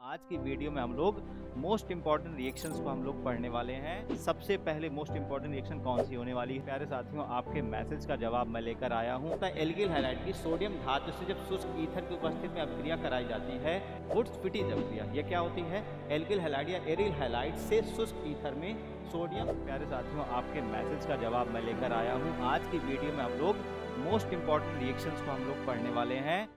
आज की वीडियो में हम लोग मोस्ट इंपॉर्टेंट रिएक्शंस को हम लोग पढ़ने वाले हैं। सबसे पहले मोस्ट इंपॉर्टेंट रिएक्शन कौन सी होने वाली है? प्यारे साथियों, आपके मैसेज का जवाब मैं लेकर आया हूँ। एल्किल हैलाइड की सोडियम धातु से जब शुष्क ईथर की उपस्थिति में अभिक्रिया कराई जाती है, वुड्स-फिटिज अभिक्रिया। यह क्या होती है? एल्किल हैलाइड या एरिल हैलाइड से शुष्क ईथर में सोडियम। प्यारे साथियों, आपके मैसेज का जवाब मैं लेकर आया हूँ। आज की वीडियो में हम लोग मोस्ट इंपॉर्टेंट रिएक्शंस को हम लोग पढ़ने वाले हैं।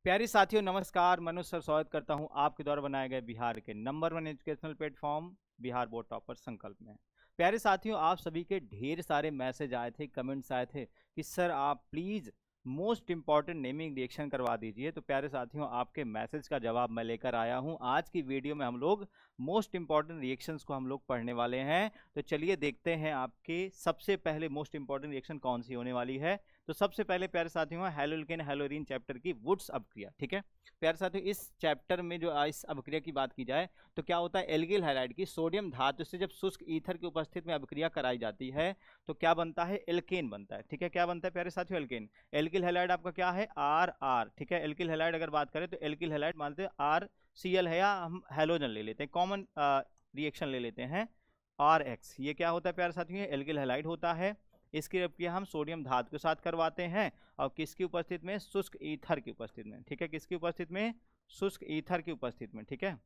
प्यारे साथियों नमस्कार, मनोज सर स्वागत करता हूं आपके द्वारा बनाए गए बिहार के number 1 educational platform Bihar board topper संकल्प में। प्यारे साथियों, आप सभी के ढेर सारे मैसेज आए थे, कमेंट्स आए थे कि सर आप please most important naming reaction करवा दीजिए। तो प्यारे साथियों, आपके मैसेज का जवाब मैं लेकर आया हूं। आज की वीडियो में हम लोग मोस्ट इंपॉर्टेंट रिएक्शंस को हम लोग पढ़ने वाले हैं। तो चलिए देखते हैं आपके सबसे पहले मोस्ट इंपॉर्टेंट रिएक्शन कौन सी होने वाली है। तो सबसे पहले प्यारे साथियों, हैलोल्केन हैलोरीन चैप्टर की वुड्स अभिक्रिया। ठीक है प्यारे साथियों, इस चैप्टर में जो इस अभिक्रिया की बात की जाए तो क्या होता है? एल्किल हैलाइड की सोडियम धातु से जब शुष्क ईथर की उपस्थिति में अभिक्रिया कराई जाती है तो क्या बनता है? एल्केन बनता है। ठीक है, क्या बनता है प्यारे साथियों? एल्केन। एल्किल हैलाइड आपका क्या है? R R. ठीक है, एल्किल हैलाइड अगर बात करें तो एल्किल हैलाइड मानते हैं आर सी एल है, या हम हैलोजन ले लेते हैं, कॉमन रिएक्शन ले लेते हैं आर एक्स। ये क्या होता है प्यारे साथियों? एल्किल हैलाइड होता है। इसकी अभिक्रिया हम सोडियम धातु के साथ करवाते हैं और किसकी उपस्थिति में? शुष्क ईथर की उपस्थिति में। ठीक है, किसकी उपस्थिति में? शुष्क ईथर की उपस्थिति में। ठीक है,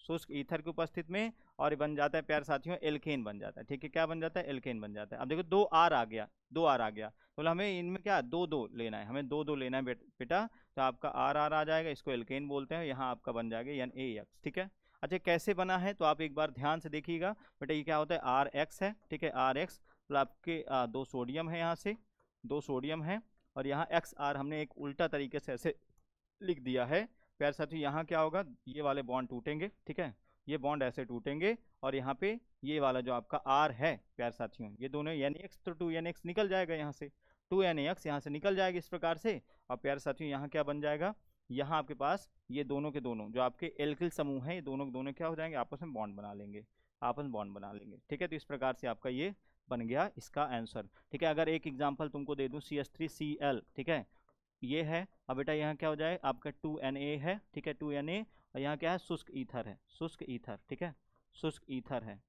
शुष्क ईथर की उपस्थिति में, और बन जाता है प्यारे साथियों एल्केन बन जाता है। ठीक है, क्या बन जाता है? एल्केन बन जाता है। अब देखो दो आर आ गया, दो आर आ गया, तो हमें इनमें क्या दो दो लेना है, हमें दो दो लेना है बेटा। तो आपका आर आर आ जाएगा, इसको एल्केन बोलते हैं, यहाँ आपका बन जाएगा एन ए एक्स। ठीक है, अच्छा कैसे बना है तो आप एक बार ध्यान से देखिएगा बेटा। ये क्या होता है? आर एक्स है। ठीक है, आर एक्स तो आपके दो सोडियम है, यहाँ से दो सोडियम है, और यहाँ एक्स आर हमने एक उल्टा तरीके से ऐसे लिख दिया है। प्यारे साथियों, यहाँ क्या होगा? ये वाले बॉन्ड टूटेंगे। ठीक है, ये बॉन्ड ऐसे टूटेंगे, और यहाँ पे ये वाला जो आपका आर है प्यारे साथियों, ये दोनों एन एक्स, तो 2NX निकल जाएगा यहाँ से, 2NX यहाँ से निकल जाएगा इस प्रकार से। और प्यारे साथियों यहाँ क्या बन जाएगा? यहाँ आपके पास ये दोनों के दोनों जो आपके एल्किल समूह हैं, ये दोनों के दोनों क्या हो जाएंगे? आपस में बॉन्ड बना लेंगे, आपस में बॉन्ड बना लेंगे। ठीक है, तो इस प्रकार से आपका ये बन गया इसका आंसर। ठीक है, अगर एक एग्जांपल तुमको दे दूं CH3Cl। ठीक है, ये है। अब बेटा यहाँ क्या हो जाए? आपका 2Na है। ठीक है, 2Na, और यहाँ क्या है? शुष्क ईथर है, शुष्क ईथर। ठीक है, शुष्क ईथर है,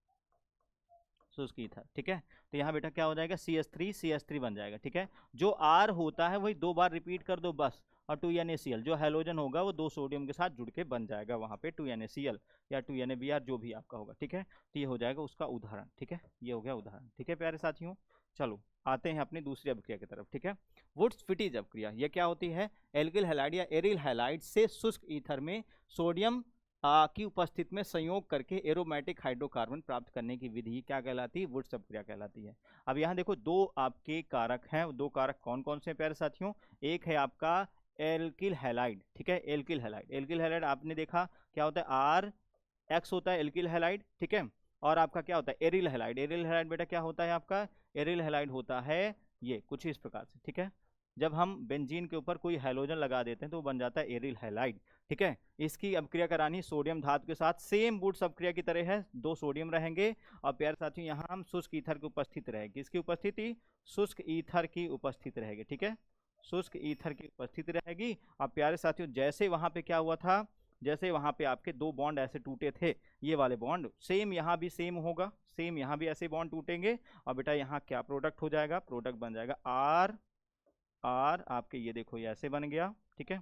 शुष्क ईथर। ठीक है, तो यहाँ बेटा क्या हो जाएगा? CH3 बन जाएगा। ठीक है, जो आर होता है वही दो बार रिपीट कर दो बस, और 2NaCl जो हैलोजन होगा वो दो सोडियम के साथ जुड़ के बन जाएगा वहाँ पे 2NaCl या 2NaBr जो भी आपका होगा। ठीक है, तो ये हो जाएगा उसका उदाहरण। ठीक है, ये हो गया उदाहरण। ठीक है प्यारे साथियों, चलो आते हैं अपनी दूसरी अभिक्रिया की तरफ। ठीक है, वुड्स-फिटिज अभिक्रिया। यह क्या होती है? एल्किल हैलाइड या एरिल हैलाइड से शुष्क ईथर में सोडियम की उपस्थिति में संयोग करके एरोमेटिक हाइड्रोकार्बन प्राप्त करने की विधि क्या कहलाती है? वुड्स अभिक्रिया कहलाती है। अब यहाँ देखो दो आपके कारक हैं, दो कारक कौन कौन से प्यारे साथियों? एक है आपका एल्किल हैलाइड। ठीक है, एल्किल हैलाइड, एल्किल हैलाइड आपने देखा क्या होता है? आर एक्स होता है एल्किल हैलाइड। ठीक है, और आपका क्या होता है? Aryl halide. एरिल हैलाइड बेटा क्या होता है आपका? एरिल हैलाइड होता है ये कुछ इस प्रकार से। ठीक है, जब हम बेंजीन के ऊपर कोई हैलोजन लगा देते हैं तो वो बन जाता है एरिल हैलाइड। ठीक है, इसकी अभिक्रिया करानी सोडियम धातु के साथ, सेम वुड्स अभिक्रिया की तरह है, दो सोडियम रहेंगे, और प्यारे साथियों यहाँ हम शुष्क ईथर की उपस्थिति रहेगी। किसकी उपस्थिति? शुष्क ईथर की उपस्थिति रहेगी। ठीक है, शुष्क ईथर की उपस्थिति रहेगी। और प्यारे साथियों जैसे वहाँ पे क्या हुआ था? जैसे वहाँ पे आपके दो बॉन्ड ऐसे टूटे थे, ये वाले बॉन्ड सेम यहाँ भी सेम होगा, सेम यहाँ भी ऐसे बॉन्ड टूटेंगे, और बेटा यहाँ क्या प्रोडक्ट हो जाएगा? प्रोडक्ट बन जाएगा आर आर आपके, ये देखो ये ऐसे बन गया। ठीक है,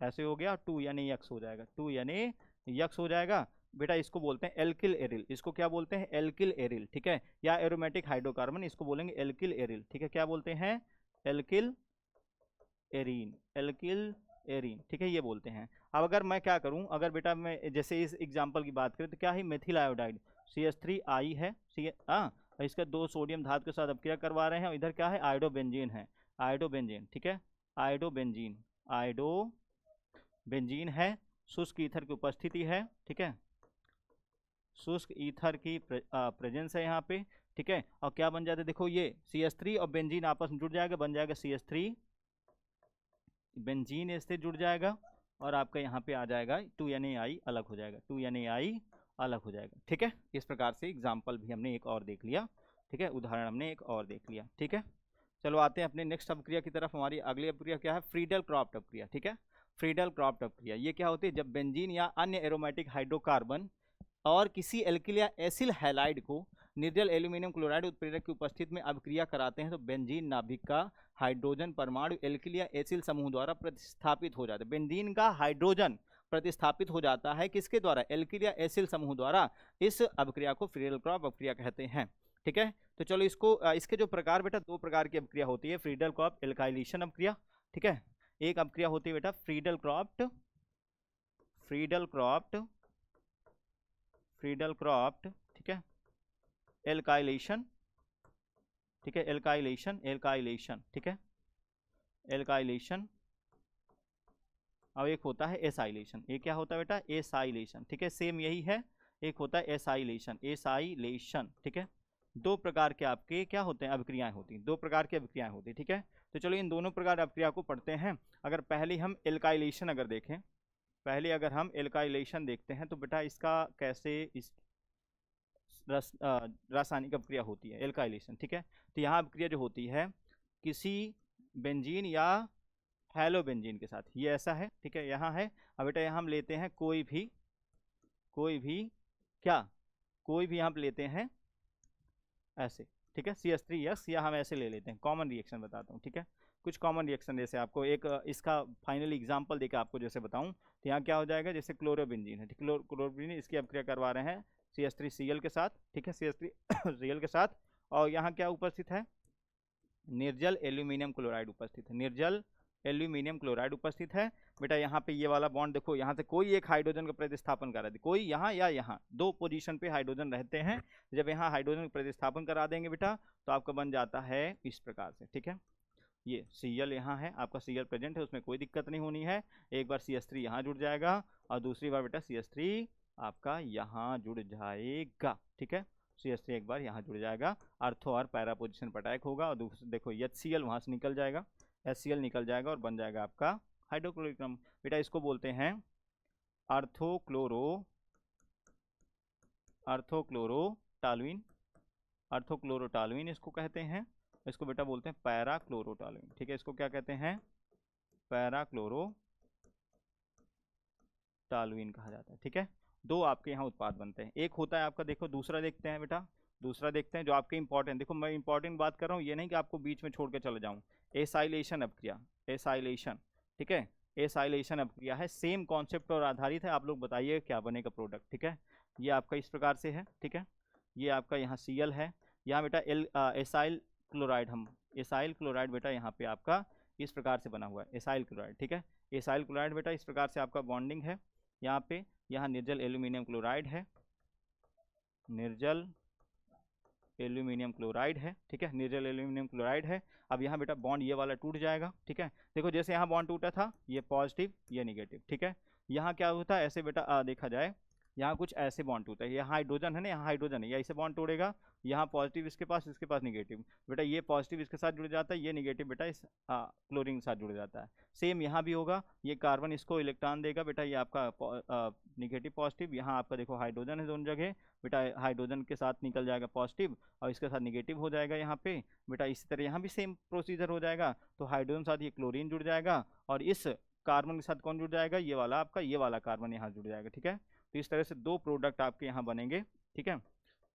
ऐसे हो गया, 2NaX हो जाएगा, 2NaX हो जाएगा बेटा। इसको बोलते हैं एल्किल एरिल, इसको क्या बोलते हैं? Alkyl aryl. ठीक है, या एरोमेटिक हाइड्रोकार्बन, इसको बोलेंगे एल्किल एरिल। ठीक है, क्या बोलते हैं? Alkyl arene, alkyl arene. ठीक है, ये बोलते हैं। अब अगर मैं क्या करूं, अगर बेटा मैं जैसे इस एग्जांपल की बात करें तो क्या है? मेथिल आयोडाइड CH3I है, इसका दो सोडियम धातु के साथ अभिक्रिया करवा रहे हैं, और इधर क्या है? आयोडोबेंजीन है, आयोडोबेंजीन। ठीक है, आयोडोबेंजीन, आयोडोबेंजीन है, शुष्क ईथर की उपस्थिति है। ठीक है, शुष्क ईथर की प्रेजेंस है यहाँ पे। ठीक है, और क्या बन जाता है? देखो ये CH3 और बेंजीन आपस में जुड़ जाएगा, बन जाएगा CH3, बेंजीन इससे जुड़ जाएगा, और आपका यहाँ पे आ जाएगा 2NaI अलग हो जाएगा, 2NaI अलग हो जाएगा। ठीक है, इस प्रकार से एग्जाम्पल भी हमने एक और देख लिया। ठीक है, उदाहरण हमने एक और देख लिया। ठीक है, चलो आते हैं अपने नेक्स्ट अभिक्रिया की तरफ। हमारी अगली अभिक्रिया क्या है? फ्रीडल क्रॉफ्ट अभिक्रिया। ठीक है, फ्रीडल क्रॉफ्ट अपक्रिया। ये क्या होती है? जब बेंजीन या अन्य एरोमेटिक हाइड्रोकार्बन और किसी एल्किल या एसिल हैलाइड को निर्जल एल्यूमिनियम क्लोराइड उत्प्रेरक की उपस्थिति में अभिक्रिया कराते हैं तो बेंजीन नाभिक का हाइड्रोजन परमाणु एल्किल या एसिल समूह द्वारा प्रतिस्थापित हो जाता है। बेंजीन का हाइड्रोजन प्रतिस्थापित हो जाता है किसके द्वारा? एल्किल या एसिल समूह द्वारा। इस अभिक्रिया को फ्रीडल क्रॉफ्ट अभिक्रिया कहते हैं। ठीक है, तो चलो इसको इसके जो प्रकार बेटा, दो प्रकार की अभिक्रिया होती है, फ्रीडल क्रॉफ्ट एल्काइलेशन अभिक्रिया। ठीक है, एक अभिक्रिया होती है बेटा फ्रीडल क्रॉफ्ट ठीक है, एल्काइलेशन। ठीक है, एल्काइलेशन ठीक है, एल्काइलेशन। अब एक होता है एसाइलेशन। ये क्या होता है बेटा? एसाइलेशन। ठीक है, सेम यही है। एक होता है एसाइलेशन। ठीक है, दो प्रकार के आपके क्या होते हैं? अभिक्रियाएं होती हैं, दो प्रकार की अभिक्रियाएं होती हैं। ठीक है, तो चलो इन दोनों प्रकार अभिक्रिया को पढ़ते हैं। अगर पहले हम एल्काइलेशन अगर देखें, पहले अगर हम एल्काइलेशन देखते हैं तो बेटा इसका कैसे इस रासायनिक अभिक्रिया होती है एल्काइलेशन। ठीक है, तो यहाँ अभिक्रिया जो होती है किसी बेंजीन या हैलोबेंजीन के साथ, ये ऐसा है। ठीक है, यहाँ है। अब बेटा यहाँ हम लेते हैं कोई भी यहाँ पे लेते हैं ऐसे। ठीक है, CH3 या हम ऐसे ले लेते हैं। कॉमन रिएक्शन बताता हूँ। ठीक है, कुछ कॉमन रिएक्शन जैसे आपको एक इसका फाइनल एग्जांपल देकर आपको जैसे बताऊं तो यहाँ क्या हो जाएगा? जैसे क्लोरोबेंजीन है, ठीक, क्लोरोबेंजीन इसकी अभिक्रिया करवा रहे हैं CH3Cl के साथ। ठीक है, CH3Cl के साथ, और यहाँ क्या उपस्थित है? निर्जल एल्यूमिनियम क्लोराइड उपस्थित है। निर्जल एल्यूमिनियम क्लोराइड उपस्थित है। बेटा यहाँ पे ये वाला बॉन्ड देखो, यहाँ से कोई एक हाइड्रोजन का प्रतिस्थापन करा दे, कोई यहाँ या यहाँ, दो पोजीशन पे हाइड्रोजन रहते हैं। जब यहाँ हाइड्रोजन का प्रतिस्थापन करा देंगे बेटा तो आपका बन जाता है इस प्रकार से। ठीक है, ये Cl यहाँ है, आपका Cl प्रेजेंट है, उसमें कोई दिक्कत नहीं होनी है। एक बार CH3 यहाँ जुड़ जाएगा और दूसरी बार बेटा CH3 आपका यहाँ जुड़ जाएगा। ठीक है, CH3 एक बार यहाँ जुड़ जाएगा, अर्थो और पैरा पोजिशन पर अटैक होगा और देखो HCl वहाँ से निकल जाएगा, HCl निकल जाएगा और बन जाएगा आपका हाइड्रोक्लोरिक अम्ल। बेटा इसको बोलते हैं अर्थोक्लोरोटालुइन इसको कहते हैं। इसको बेटा बोलते हैं पैराक्लोरोटालुइन। ठीक है, इसको क्या कहते हैं? पैराक्लोरोटालुइन कहा जाता है। ठीक है, दो आपके यहाँ उत्पाद बनते हैं। एक होता है आपका, देखो दूसरा देखते हैं बेटा, दूसरा देखते हैं जो आपके इंपॉर्टेंट। देखो मैं इंपॉर्टेंट बात कर रहा हूँ, ये नहीं कि आपको बीच में छोड़ के चले जाऊँ। एसाइलेशन अभिक्रिया, एसाइलेशन। ठीक है, एसाइलेशन अभिक्रिया है, सेम कॉन्सेप्ट और आधारित है। आप लोग बताइए क्या बनेगा प्रोडक्ट। ठीक है, ये आपका इस प्रकार से है। ठीक है, ये आपका यहाँ Cl है, यहाँ बेटा एसाइल क्लोराइड बेटा यहाँ पे आपका इस प्रकार से बना हुआ है, एसाइल क्लोराइड। ठीक है, एसाइल क्लोराइड बेटा इस प्रकार से आपका बॉन्डिंग है यहाँ पे। यहाँ निर्जल एल्यूमिनियम क्लोराइड है, निर्जल एल्यूमिनियम क्लोराइड है। ठीक है, निर्जल एल्यूमिनियम क्लोराइड है। अब यहाँ बेटा बॉन्ड ये वाला टूट जाएगा। ठीक है, देखो जैसे यहाँ बॉन्ड टूटा था, ये पॉजिटिव ये निगेटिव। ठीक है, यहाँ क्या होता है? ऐसे बेटा देखा जाए, यहाँ कुछ ऐसे बॉन्ड टूटा है, यहाँ हाइड्रोजन है ना, यहाँ हाइड्रोजन है, या इसे बॉन्ड तोड़ेगा, यहाँ पॉजिटिव इसके पास निगेटिव। बेटा ये पॉजिटिव इसके साथ जुड़ जाता है, ये निगेटिव बेटा इस क्लोरीन के साथ जुड़ जाता है। सेम यहाँ भी होगा, ये कार्बन इसको इलेक्ट्रॉन देगा बेटा, ये आपका निगेटिव पॉजिटिव। यहाँ आपका देखो हाइड्रोजन है दोनों जगह, बेटा हाइड्रोजन के साथ निकल जाएगा पॉजिटिव और इसके साथ निगेटिव हो जाएगा यहाँ पे बेटा। इसी तरह यहाँ भी सेम प्रोसीजर हो जाएगा, तो हाइड्रोजन साथ ये क्लोरीन जुड़ जाएगा और इस कार्बन के साथ कौन जुड़ जाएगा? ये वाला आपका, ये वाला कार्बन यहाँ जुड़ जाएगा। ठीक है, तो इस तरह से दो प्रोडक्ट आपके यहाँ बनेंगे। ठीक है,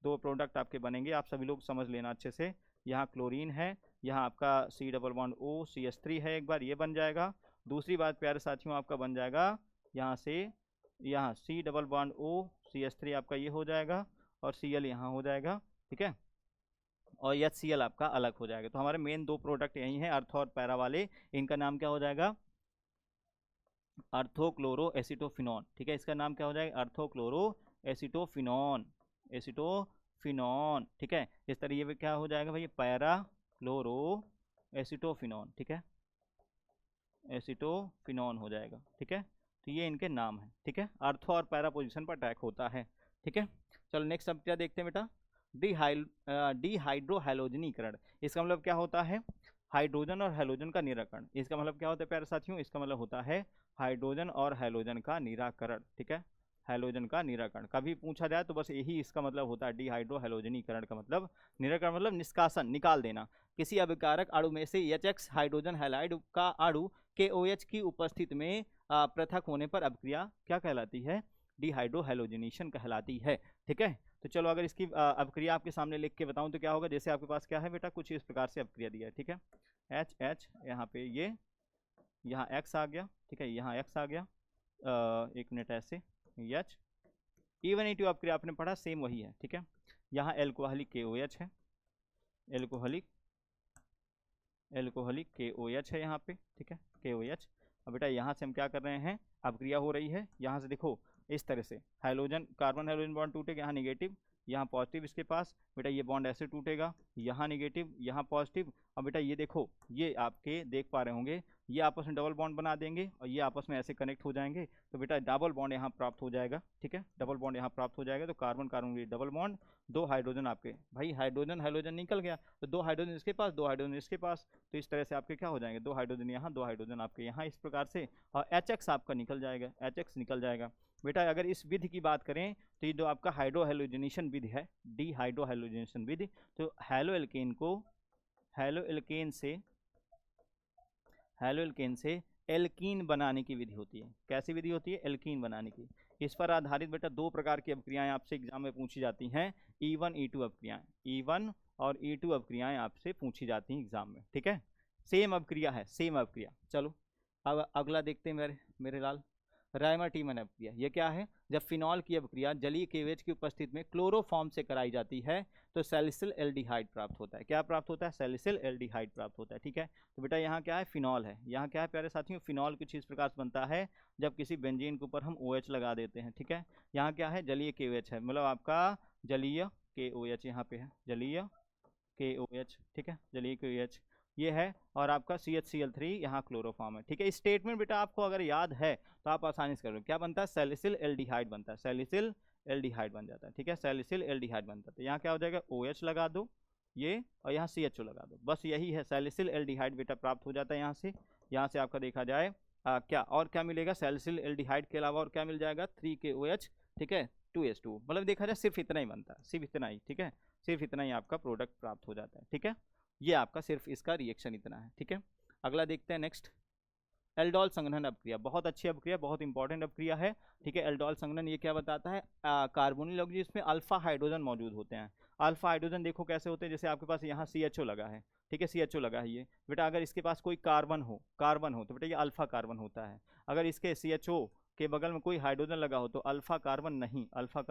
दो प्रोडक्ट आपके बनेंगे, आप सभी लोग समझ लेना अच्छे से। यहाँ क्लोरीन है, यहाँ आपका C+O CH3 है, एक बार ये बन जाएगा। दूसरी बात प्यारे साथियों आपका बन जाएगा यहाँ से, यहाँ C+O CH3 आपका ये हो जाएगा और Cl यहाँ हो जाएगा। ठीक है, और HCl आपका अलग हो जाएगा। तो हमारे मेन दो प्रोडक्ट यही हैं, अर्थो और पैरा वाले। इनका नाम क्या हो जाएगा? अर्थोक्लोरो एसिटोफिनॉन। ठीक है, इसका नाम क्या हो जाएगा? अर्थोक्लोरो एसिटोफिनॉन, एसिटोफिनॉन। ठीक है, इस तरह ये क्या हो जाएगा भाई? Parachloro acetophenone. ठीक है, एसिटोफिनॉन हो जाएगा। ठीक है, तो ये इनके नाम है। ठीक है, अर्थो और पैरा पोजीशन पर अटैक होता है। ठीक है, चलो नेक्स्ट अब क्या देखते हैं बेटा? डिहाइड्रोहैलोजनीकरण। इसका मतलब क्या होता है? हाइड्रोजन और हैलोजन का निराकरण। इसका मतलब क्या होता है प्यारे साथियों? इसका मतलब होता है हाइड्रोजन और हैलोजन का निराकरण। ठीक है, हैलोजन का निराकरण कभी पूछा जाए तो बस यही इसका मतलब होता है। डिहाइड्रोहैलोजनीकरण का मतलब निराकरण, मतलब निष्कासन, निकाल देना। किसी अभिकारक अणु में से HX हाइड्रोजन हैलाइड का अणु KOH की उपस्थिति में पृथक होने पर अभिक्रिया क्या कहलाती है? डिहाइड्रोहैलोजिनेशन कहलाती है। ठीक है, तो चलो अगर इसकी अभिक्रिया आपके सामने लिख के बताऊं तो क्या होगा? जैसे आपके पास क्या है बेटा, कुछ इस प्रकार से अभिक्रिया दिया है। ठीक है, एच एच यहाँ पे ये, यहाँ एक्स आ गया। ठीक है, यहाँ एक्स आ गया, एक मिनट ऐसे, एच E1E2 अभिक्रिया आपने पढ़ा, सेम वही है। ठीक है, यहाँ एल्कोहलिक KOH है, एल्कोहलिक KOH है यहाँ पे। ठीक है, KOH। अब बेटा यहाँ से हम क्या कर रहे हैं, अभिक्रिया हो रही है। यहाँ से देखो इस तरह से हाइड्रोजन, कार्बन हाइड्रोजन बॉन्ड टूटेगा, यहाँ निगेटिव, यहाँ पॉजिटिव इसके पास। बेटा ये बॉन्ड ऐसे टूटेगा, यहाँ निगेटिव, यहाँ पॉजिटिव। अब बेटा ये देखो, ये आपके देख पा रहे होंगे, ये आपस में डबल बॉन्ड बना देंगे और ये आपस में ऐसे कनेक्ट हो जाएंगे। तो बेटा डबल बॉन्ड यहाँ प्राप्त हो जाएगा। ठीक है, डबल बॉन्ड यहाँ प्राप्त हो जाएगा। तो कार्बन कार्बन के डबल बॉन्ड, 2 हाइड्रोजन आपके, भाई हाइड्रोजन हाइड्रोजन निकल गया, तो 2 हाइड्रोजन इसके पास, 2 हाइड्रोजन इसके पास। तो इस तरह से आपके क्या हो जाएंगे, 2 हाइड्रोजन यहाँ, 2 हाइड्रोजन आपके यहाँ, इस प्रकार से। और HX आपका निकल जाएगा, HX निकल जाएगा। बेटा अगर इस विधि की बात करें तो ये जो आपका हाइड्रोहैलोजिनेशन विधि है, डिहाइड्रोहैलोजिनेशन विधि, तो हैलोएल्केन को हैलोएल्केन से एल्कीन बनाने की विधि होती है। कैसी विधि होती है? एल्कीन बनाने की। इस पर आधारित बेटा 2 प्रकार की अभिक्रियाएं आपसे एग्जाम में पूछी जाती हैं, E1 E2 अभिक्रियाएं, E1 और E2 अभिक्रियाएं आपसे पूछी जाती हैं एग्जाम में। ठीक है, सेम अभिक्रिया है, सेम अभिक्रिया। चलो अब अगला देखते हैं मेरे लाल, रायमर्टिमन अभिक्रिया। ये क्या है? जब फिनॉल की अभिक्रिया जलीय KOH की उपस्थिति में क्लोरोफॉर्म से कराई जाती है तो सैलिसिल एल्डिहाइड प्राप्त होता है। क्या प्राप्त होता है? सैलिसिल एल्डिहाइड प्राप्त होता है। ठीक है, तो बेटा यहाँ क्या है? फिनॉल है। यहाँ क्या है प्यारे साथियों? फिनॉल कुछ इस प्रकार से बनता है जब किसी बेंजीन के ऊपर हम OH लगा देते हैं। ठीक है, यहाँ क्या है? जलीय KOH है, मतलब आपका जलीय KOH यहाँ पे है, जलीय KOH। ठीक है, जलीय KOH ये है, और आपका CHCl3 यहाँ क्लोरोफॉर्म है। ठीक है, स्टेटमेंट बेटा आपको अगर याद है तो आप आसानी से कर लो। क्या बनता है? सैलिसिल एल्डिहाइड बनता है, सैलिसिल एल्डिहाइड बन जाता है। ठीक है, सैलिसिल एल्डिहाइड बनता है। तो यहाँ क्या हो जाएगा? OH लगा दो ये, और यहाँ CHO लगा दो, बस यही है, सैलिसिल एल्डिहाइड बेटा प्राप्त हो जाता है। यहाँ से आपका देखा जाए क्या और क्या मिलेगा? सैलिसिल एल्डिहाइड के अलावा और क्या मिल जाएगा? 3KOH। ठीक है, 2H2, मतलब देखा जाए सिर्फ इतना ही बनता है, सिर्फ इतना ही। ठीक है, सिर्फ इतना ही आपका प्रोडक्ट प्राप्त हो जाता है। ठीक है, ये आपका सिर्फ इसका रिएक्शन इतना है। ठीक है, अगला देखते हैं नेक्स्ट, एल्डोल संघनन अभिक्रिया। बहुत अच्छी अभिक्रिया, बहुत इंपॉर्टेंट अभिक्रिया है। ठीक है, एल्डोल संघनन ये क्या बताता है? कार्बोनिल यौगिक जिसमें अल्फा हाइड्रोजन मौजूद होते हैं। अल्फा हाइड्रोजन देखो कैसे होते हैं, जैसे आपके पास यहाँ CHO लगा है। ठीक है, CHO लगा है ये बेटा, अगर इसके पास कोई कार्बन हो तो बेटा ये अल्फा कार्बन होता है। अगर इसके CHO के बगल में कोई हाइड्रोजन लगा हो तो अल्फा कार्बन नहीं, अल्फा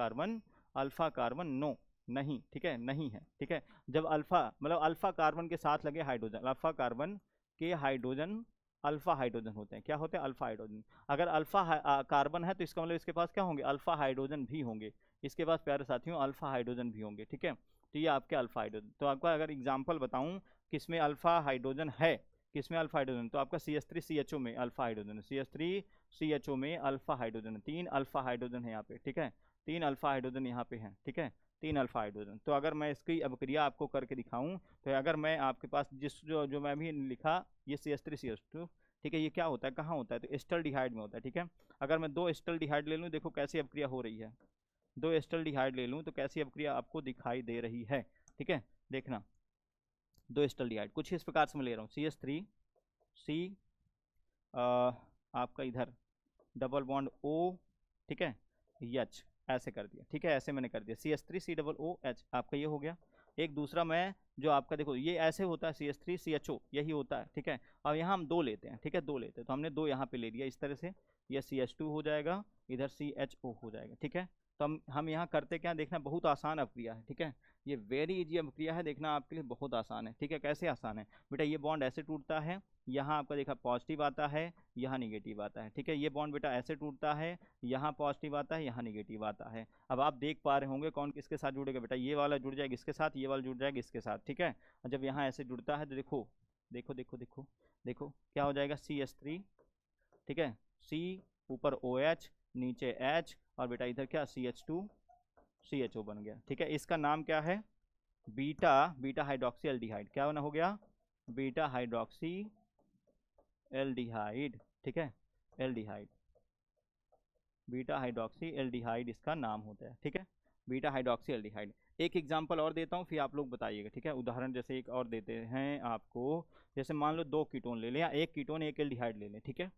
कार्बन नो नहीं। ठीक है, नहीं है। ठीक है, जब अल्फा मतलब अल्फा कार्बन के साथ लगे हाइड्रोजन, अल्फा कार्बन के हाइड्रोजन अल्फा हाइड्रोजन होते हैं। क्या होते हैं? Alpha hydrogen. अगर अल्फा कार्बन है तो इसका मतलब इसके पास क्या होंगे? अल्फा हाइड्रोजन भी होंगे। इसके पास प्यारे साथियों अल्फा हाइड्रोजन भी होंगे। ठीक है, तो ये आपके अल्फा हाइड्रोजन। तो आपका अगर एग्जाम्पल बताऊं किसमें अल्फा हाइड्रोजन है, किसमें अल्फा हाइड्रोजन, तो आपका CH3CHO में अल्फा हाइड्रोजन है, CH3CHO में अल्फा हाइड्रोजन है, 3 अल्फा हाइड्रोजन है यहाँ पे। ठीक है, 3 अल्फा हाइड्रोजन यहाँ पे है। ठीक है, 3 अल्फा हाइड्रोजन। तो अगर मैं इसकी अभिक्रिया आपको करके दिखाऊं तो अगर मैं आपके पास जो मैं भी लिखा, ये CH3CH2, ठीक है, ये क्या होता है, कहाँ होता है? तो एस्टल्डिहाइड में होता है। ठीक है, अगर मैं 2 एस्टल्डिहाइड ले लूँ, देखो कैसी अभिक्रिया हो रही है, 2 एस्टल्डिहाइड ले लूँ तो कैसी अभिक्रिया आपको दिखाई दे रही है। ठीक है, देखना 2 एस्टल्डिहाइड कुछ इस प्रकार से मैं ले रहा हूँ, CH3C आपका इधर डबल बॉन्ड O, ठीक है, H ऐसे कर दिया। ठीक है, ऐसे मैंने कर दिया, CH3COOH आपका ये हो गया। एक दूसरा मैं जो आपका देखो ये ऐसे होता है, CH3CHO यही होता है। ठीक है, अब यहाँ हम 2 लेते हैं। ठीक है, 2 लेते हैं, तो हमने 2 यहाँ पे ले लिया इस तरह से, ये CH2 हो जाएगा, इधर CHO हो जाएगा। ठीक है, तो हम यहाँ करते क्या, देखना बहुत आसान अभिक्रिया है। ठीक है, ये वेरी इजी अभिक्रिया है, देखना आपके लिए बहुत आसान है। ठीक है, कैसे आसान है बेटा? ये बॉन्ड ऐसे टूटता है, यहाँ आपका देखा पॉजिटिव आता है, यहाँ निगेटिव आता है। ठीक है, ये बॉन्ड बेटा ऐसे टूटता है, यहाँ पॉजिटिव आता है, यहाँ निगेटिव आता है। अब आप देख पा रहे होंगे कौन किसके साथ जुड़ेगा बेटा, ये वाला जुड़ जाएगा इसके साथ, ये वाला जुड़ जाएगा इसके साथ। ठीक है, और जब यहाँ ऐसे जुड़ता है तो देखो देखो देखो देखो देखो क्या हो जाएगा, CH3, ठीक है, C ऊपर OH नीचे H, और बेटा इधर क्या CH2 CHO बन गया। ठीक है, इसका नाम क्या है? Beta hydroxy aldehyde. क्या बना हो गया? Beta hydroxy aldehyde. ठीक है, एल्डिहाइड, बीटा हाइड्रोक्सी एल्डिहाइड इसका नाम होता है। ठीक है, बीटा हाइड्रोक्सी एल्डिहाइड। एक एग्जांपल और देता हूँ फिर आप लोग बताइएगा। ठीक है, उदाहरण जैसे एक और देते हैं आपको, जैसे मान लो 2 कीटोन ले लें, या 1 कीटोन 1 एल्डिहाइड ले लें। ठीक है,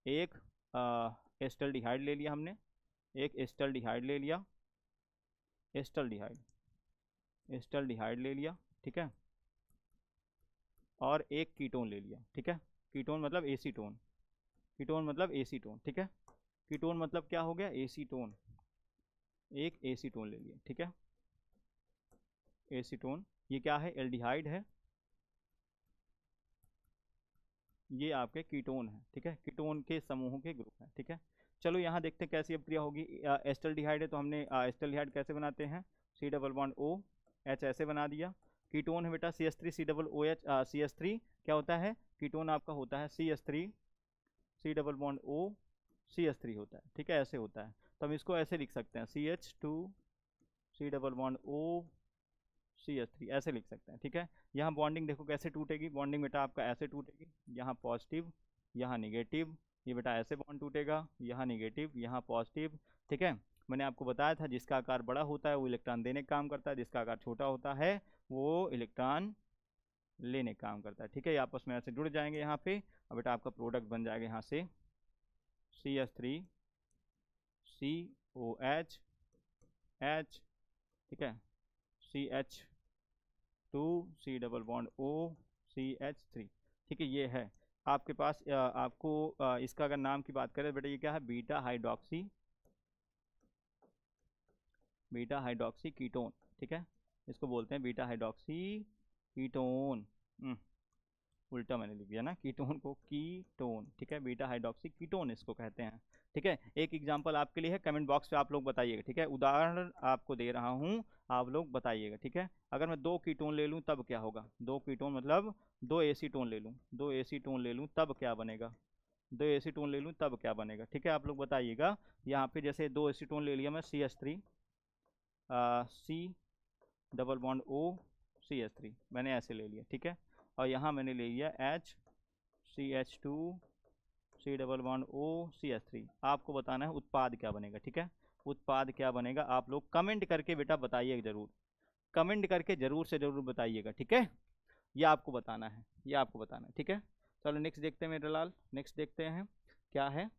1 एस्टल्डिहाइड ले लिया हमने, एक एस्टल्डिहाइड ले लिया, एस्टल्डिहाइड ले लिया, ठीक है, और एक कीटोन ले लिया, ठीक है। कीटोन मतलब एसीटोन, कीटोन मतलब एसीटोन, ठीक है। कीटोन मतलब क्या हो गया, एसीटोन, एक एसीटोन ले लिया, ठीक है। एसीटोन, ये क्या है, एल्डिहाइड है, ये आपके कीटोन है, ठीक है, कीटोन के समूहों के ग्रुप है, ठीक है। चलो यहाँ देखते हैं कैसी अभिक्रिया होगी। एस्टल्डिहाइड है तो हमने एस्टल्डिहाइड कैसे बनाते हैं, C double bond O H ऐसे बना दिया। कीटोन है बेटा CH3 C double O H, CH3 क्या होता है, कीटोन आपका होता है CH3 सी डबल बॉन्ड ओ CH3 होता है, ठीक है, ऐसे होता है। तो हम इसको ऐसे लिख सकते हैं CH2 सी डबल बॉन्ड ओ CH3 ऐसे लिख सकते हैं, ठीक है। यहाँ बॉन्डिंग देखो कैसे टूटेगी, बॉन्डिंग बेटा आपका ऐसे टूटेगी, यहाँ पॉजिटिव यहाँ निगेटिव, ये बेटा ऐसे बॉन्ड टूटेगा, यहाँ निगेटिव यहाँ पॉजिटिव, ठीक है। मैंने आपको बताया था जिसका आकार बड़ा होता है वो इलेक्ट्रॉन देने का काम करता है, जिसका आकार छोटा होता है वो इलेक्ट्रॉन लेने का काम करता है, ठीक है। ये आपस में ऐसे जुड़ जाएंगे यहाँ पे, और बेटा आपका प्रोडक्ट बन जाएगा यहाँ से CH3 COH H, ठीक है, CH2 सी डबल बॉन्ड O CH3, ठीक है। ये है आपके पास आपको इसका अगर नाम की बात करें बेटा ये क्या है, बीटा हाइड्रोक्सी कीटोन, ठीक है। इसको बोलते हैं बीटा हाइड्रोक्सी कीटोन, उल्टा मैंने लिख दिया ना, कीटोन को कीटोन, ठीक है, बीटा हाइड्रोक्सी कीटोन इसको कहते हैं, ठीक है। एक एग्जांपल आपके लिए है, कमेंट बॉक्स पे आप लोग बताइएगा, ठीक है, उदाहरण आपको दे रहा हूँ, आप लोग बताइएगा, ठीक है। अगर मैं 2 कीटोन ले लूँ तब क्या होगा, 2 कीटोन मतलब 2 एसीटोन ले लूँ, 2 एसीटोन ले लूँ तब क्या बनेगा, 2 एसीटोन ले लूँ तब क्या बनेगा, ठीक है। आप लोग बताइएगा। यहाँ पे जैसे 2 एसीटोन ले लिया मैं CH3 सी डबल बॉन्ड O CH3 मैंने ऐसे ले लिया, ठीक है, और यहाँ मैंने ले लिया CH2 सी डबल बॉन्ड O CH3। आपको बताना है उत्पाद क्या बनेगा, ठीक है, उत्पाद क्या बनेगा, आप लोग कमेंट करके बेटा बताइएगा, जरूर कमेंट करके जरूर से जरूर बताइएगा, ठीक है। ये आपको बताना है, ये आपको बताना है, ठीक है। चलो नेक्स्ट देखते हैं मेरे लाल, नेक्स्ट देखते हैं क्या है,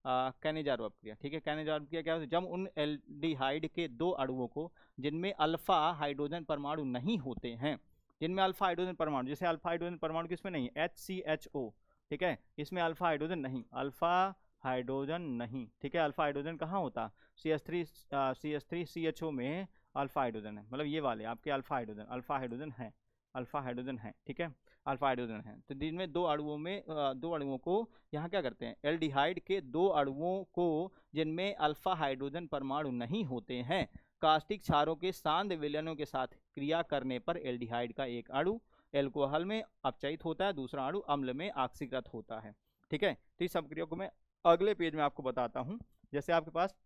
कैनेजारो अपक्रिया, ठीक है। कैनेजारो अपक्रिया क्या होती है, जब उन एल्डिहाइड के 2 अणुओं को जिनमें अल्फा हाइड्रोजन परमाणु नहीं होते हैं, जिनमें अल्फा हाइड्रोजन परमाणु, जैसे अल्फा हाइड्रोजन परमाणु किसमें नहीं है, HCHO, ठीक है, इसमें अल्फा हाइड्रोजन नहीं, अल्फा हाइड्रोजन नहीं, ठीक है। अल्फा हाइड्रोजन कहाँ होता, CH3 CHO में अल्फा हाइड्रोजन है, मतलब ये वाले आपके अल्फा हाइड्रोजन है, अल्फा हाइड्रोजन है, ठीक है, अल्फा हाइड्रोजन है। तो जिनमें 2 अणुओं में 2 अणुओं को यहाँ क्या करते हैं, एल्डिहाइड के 2 अणुओं को जिनमें अल्फा हाइड्रोजन परमाणु नहीं होते हैं, कास्टिक क्षारों के सांद्र विलयनों के साथ क्रिया करने पर एल्डिहाइड का एक अणु एल्कोहल में अपचयित होता है, दूसरा अणु अम्ल में ऑक्सीकृत होता है, ठीक है। तो इस अपक्रिया को मैं अगले पेज में आपको बताता हूँ। जैसे आपके पास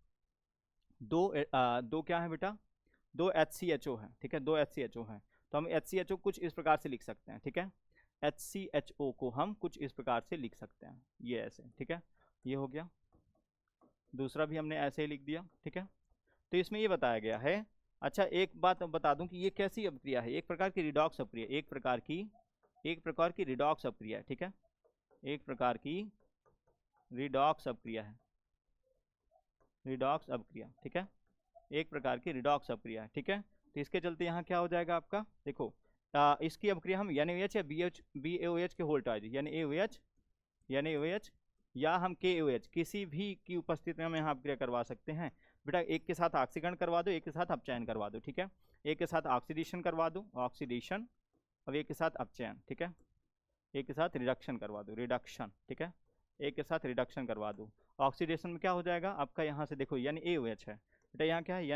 दो क्या है बेटा, 2 HCHO है, ठीक है, 2 HCHO है, तो हम HCHO कुछ इस प्रकार से लिख सकते हैं, ठीक है। HCHO को हम कुछ इस प्रकार से लिख सकते हैं, ये ऐसे, ठीक है, ये हो गया। दूसरा भी हमने ऐसे ही लिख दिया, ठीक है। तो इसमें ये बताया गया है, अच्छा एक बात बता दूं कि ये कैसी अपक्रिया है, एक प्रकार की रिडॉक्स अपक्रिया, एक प्रकार की रिडॉक्स अपक्रिया है, ठीक है, एक प्रकार की रिडॉक्स अपक्रिया है, रिडॉक्स अपक्रिया, ठीक है, एक प्रकार की रिडॉक्स अपक्रिया है, ठीक है। तो इसके चलते यहाँ क्या हो जाएगा आपका, देखो इसकी अपक्रिया हम NaOH या BaOH के होल्टाइज NaOH या हम KOH किसी भी की उपस्थिति में हम यहाँ अपक्रिया करवा सकते हैं। बेटा एक के साथ ऑक्सीकरण करवा दो, एक के साथ अपचयन करवा दो, ठीक है, एक के साथ ऑक्सीडेशन करवा दो, ऑक्सीडेशन, और एक के साथ अपचयन, ठीक है, एक के साथ रिडक्शन करवा दो, रिडक्शन, ठीक है, एक के साथ रिडक्शन करवा दो। ऑक्सीडेशन में क्या हो जाएगा आपका, यहाँ से देखो NaOH है बेटा, यहाँ क्या है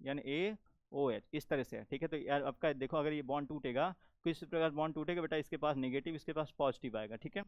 NaOH इस तरह से है, ठीक है। तो यार आपका देखो अगर ये बॉन्ड टूटेगा, किस प्रकार बॉन्ड टूटेगा बेटा, इसके पास नेगेटिव इसके पास पॉजिटिव आएगा, ठीक है।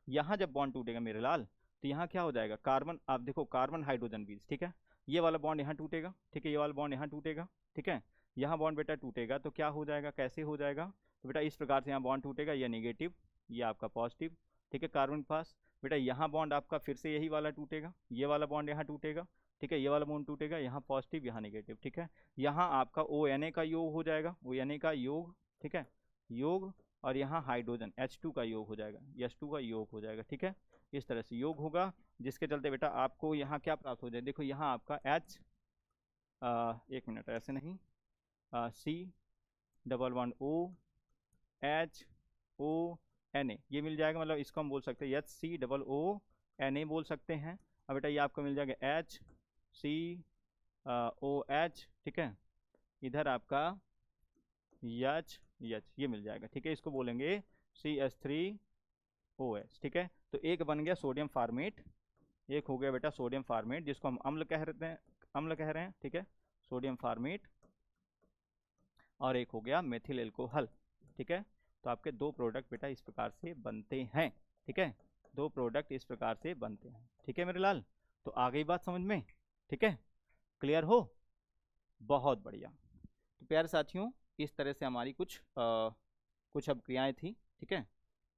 यहाँ जब बॉन्ड टूटेगा मेरे लाल, तो यहाँ क्या हो जाएगा, कार्बन, आप देखो कार्बन हाइड्रोजन बीज, ठीक है, ये वाला बॉन्ड यहाँ टूटेगा, ठीक है, ये वाला बॉन्ड यहाँ टूटेगा, ठीक है, यहाँ बॉन्ड बेटा टूटेगा तो क्या हो जाएगा, कैसे हो जाएगा, तो बेटा इस प्रकार से यहाँ बॉन्ड टूटेगा, ये नेगेटिव ये आपका पॉजिटिव, ठीक है, कार्बन के पास बेटा यहाँ बॉन्ड आपका फिर से यही वाला टूटेगा, ये वाला बॉन्ड यहाँ टूटेगा, ठीक है, ये वाला बॉन्ड टूटेगा, यहाँ पॉजिटिव यहाँ नेगेटिव, ठीक है, यहाँ आपका ONA का योग हो जाएगा, ONA का योग, ठीक है, योग और यहाँ हाइड्रोजन H2 का योग हो जाएगा, H2 का योग हो जाएगा, ठीक है। इस तरह से योग होगा, जिसके चलते बेटा आपको यहाँ क्या प्राप्त हो जाए, देखो यहाँ आपका H, एक मिनट, ऐसे नहीं, C++O, H, O, Na ये मिल जाएगा, मतलब इसको हम बोल सकते हैं HCOO-Na बोल सकते हैं। अब बेटा ये आपको मिल जाएगा HCOH, ठीक है। इधर आपका H ये मिल जाएगा, ठीक है। इसको बोलेंगे CH3OH, ठीक है। तो एक बन गया सोडियम फार्मेट, एक हो गया बेटा सोडियम फार्मेट, जिसको हम अम्ल कह रहे हैं, ठीक है, सोडियम फार्मेट। और एक हो गया मेथिल एल्कोहल, ठीक है। तो आपके दो प्रोडक्ट बेटा इस प्रकार से बनते हैं, ठीक है, दो प्रोडक्ट इस प्रकार से बनते हैं, ठीक है मेरे लाल। तो आ गई बात समझ में, ठीक है, क्लियर हो, बहुत बढ़िया। तो प्यारे साथियों, इस तरह से हमारी कुछ अपक्रियाएं थी, ठीक है,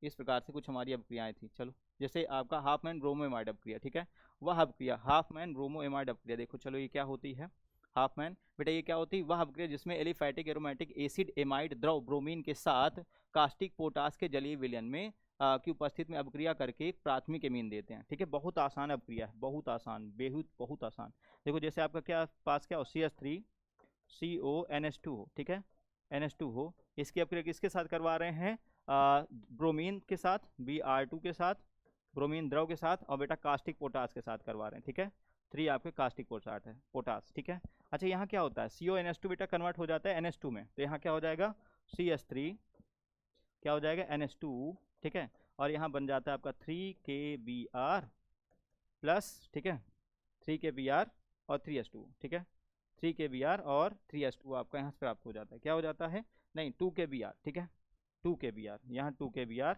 इस प्रकार से कुछ हमारी अपक्रियाएं थी। चलो, जैसे आपका हाफमैन ब्रोमोएमाइड अपक्रिया, ठीक है, वह अपक्रिया हाफमैन ब्रोमोएमाइड अपक्रिया, देखो चलो ये क्या होती है हाफमैन, बेटा ये क्या होती है, वह अपक्रिया जिसमें एलिफैटिक एरोमेटिक एसिड एमाइड द्रव ब्रोमीन के साथ कास्टिक पोटास के जलीय विलयन में की उपस्थिति में अपक्रिया करके प्राथमिक एमीन देते हैं, ठीक है। बहुत आसान अपक्रिया है, बहुत आसान, बेहद बहुत आसान। देखो जैसे आपका क्या पास क्या हो, CH3CONH2 हो, ठीक है, NH2 हो, इसकी अपक्रिया किसके साथ करवा रहे हैं, ब्रोमीन के साथ, Br2 के साथ, ब्रोमीन द्रव के साथ, और बेटा कास्टिक पोटास के साथ करवा रहे हैं, ठीक है। 3 आपके कास्टिक पोटास, ठीक है। अच्छा यहाँ क्या होता है, CONH2 बेटा कन्वर्ट हो जाता है NH2 में, तो यहाँ क्या हो जाएगा CH3, क्या हो जाएगा NH2, ठीक है, और यहाँ बन जाता है आपका 3KBr प्लस, ठीक है, 3KBr और 3H2, ठीक है, 3KBr और 3H2 आपका यहाँ से प्राप्त हो जाता है, क्या हो जाता है, नहीं 2KBr, ठीक है, 2KBr, यहाँ 2KBr,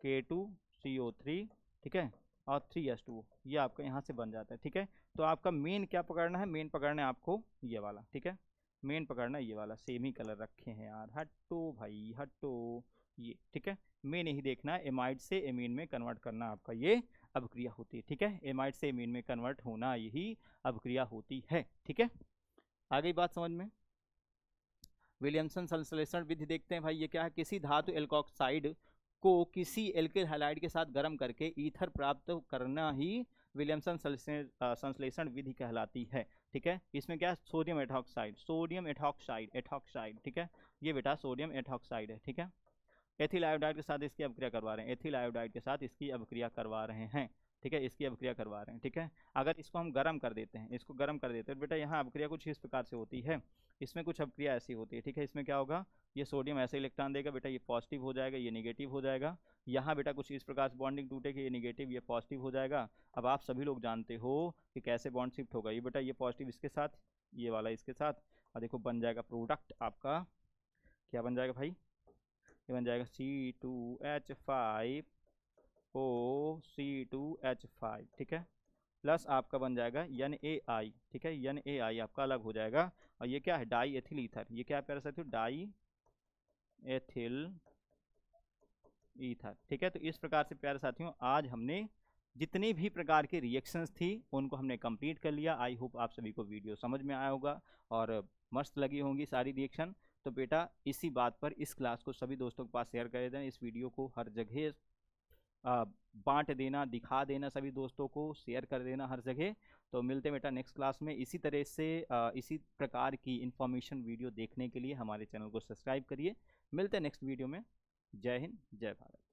K2CO3, ठीक है, और 3H2 ये आपका यहाँ से बन जाता है, ठीक है। तो आपका मेन क्या पकड़ना है, मेन पकड़ना है आपको ये वाला, ठीक है, मेन पकड़ना है ये वाला, सेम ही कलर रखे हैं यार, हटो भाई हटो, ये ठीक है, मेन यही देखना है, एमाइड से एमीन में कन्वर्ट करना आपका ये अभिक्रिया होती है, ठीक है, एमाइड से एमीन में कन्वर्ट होना यही अभिक्रिया होती है, ठीक है। आ गई बात समझ में। विलियमसन संश्लेषण विधि देखते हैं भाई, ये क्या है, किसी धातु एल्कोक्साइड को किसी एल्किल हैलाइड के साथ गर्म करके ईथर प्राप्त करना ही विलियमसन संश्लेषण विधि कहलाती है, ठीक है। इसमें क्या है, सोडियम एथॉक्साइड, ठीक है, ये बेटा सोडियम एथॉक्साइड है, ठीक है। एथिल आयोडाइड के साथ इसकी अभिक्रिया करवा रहे हैं, एथिल आयोडाइड के साथ इसकी अभिक्रिया करवा रहे हैं, ठीक है, इसकी अभिक्रिया करवा रहे हैं, ठीक है। अगर इसको हम गर्म कर देते हैं, इसको गर्म कर देते हैं बेटा, यहाँ अभिक्रिया कुछ इस प्रकार से होती है, इसमें कुछ अभिक्रिया ऐसी होती है, ठीक है। इसमें क्या होगा, ये सोडियम ऐसे इलेक्ट्रॉन देगा बेटा, ये पॉजिटिव हो जाएगा, ये निगेटिव हो जाएगा, यहाँ बेटा कुछ इस प्रकार से बॉन्डिंग टूटेगी, ये निगेटिव ये पॉजिटिव हो जाएगा। अब आप सभी लोग जानते हो कि कैसे बॉन्ड शिफ्ट होगा, ये बेटा ये पॉजिटिव इसके साथ, ये वाला इसके साथ, और देखो बन जाएगा प्रोडक्ट आपका, क्या बन जाएगा भाई, ये बन जाएगा C2H5OC2H5, ठीक है, प्लस आपका बन जाएगा NaI, ठीक है, NaI आपका अलग हो जाएगा, और ये क्या है, डाई एथिल ईथर, ये क्या है प्यारे साथियों, डाई एथिल ईथर, ठीक है। तो इस प्रकार से प्यारे साथियों आज हमने जितनी भी प्रकार की रिएक्शंस थी उनको हमने कंप्लीट कर लिया। आई होप आप सभी को वीडियो समझ में आया होगा और मस्त लगी होंगी सारी रिएक्शन। तो बेटा इसी बात पर इस क्लास को सभी दोस्तों के पास शेयर कर देना, इस वीडियो को हर जगह बांट देना, दिखा देना, सभी दोस्तों को शेयर कर देना हर जगह। तो मिलते हैं बेटा नेक्स्ट क्लास में, इसी तरह से इसी प्रकार की इन्फॉर्मेशन वीडियो देखने के लिए हमारे चैनल को सब्सक्राइब करिए। मिलते हैं नेक्स्ट वीडियो में। जय हिंद, जय भारत।